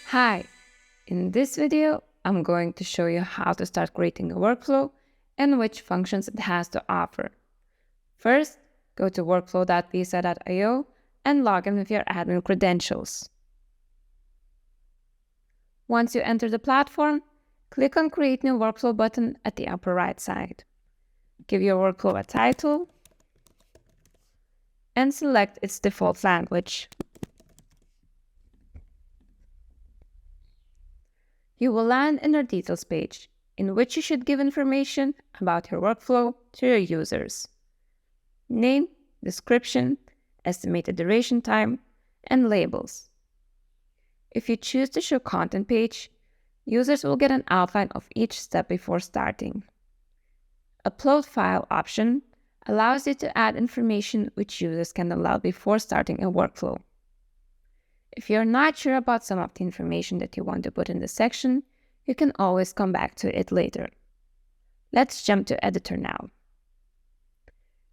Hi, in this video, I'm going to show you how to start creating a workflow and which functions it has to offer. First, go to workflow.vsight.io and log in with your admin credentials. Once you enter the platform, click on Create New Workflow button at the upper right side. Give your workflow a title and select its default language. You will land in our details page, in which you should give information about your workflow to your users. Name, description, estimated duration time, and labels. If you choose to show content page, users will get an outline of each step before starting. Upload file option allows you to add information which users can allow before starting a workflow. If you're not sure about some of the information that you want to put in the section, you can always come back to it later. Let's jump to Editor now.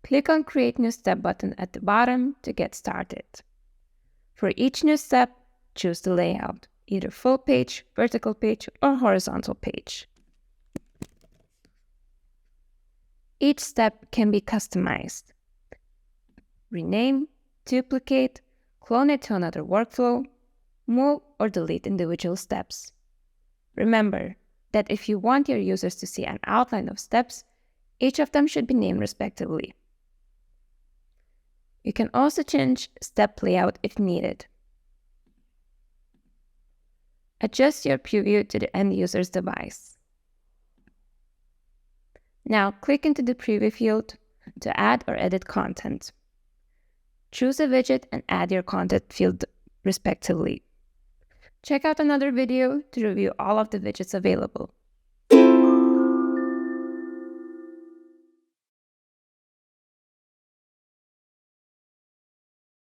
Click on Create New Step button at the bottom to get started. For each new step, choose the layout, either full page, vertical page, or horizontal page. Each step can be customized. Rename, duplicate, clone it to another workflow, move or delete individual steps. Remember that if you want your users to see an outline of steps, each of them should be named respectively. You can also change step layout if needed. Adjust your preview to the end user's device. Now click into the preview field to add or edit content. Choose a widget and add your content field respectively. Check out another video to review all of the widgets available.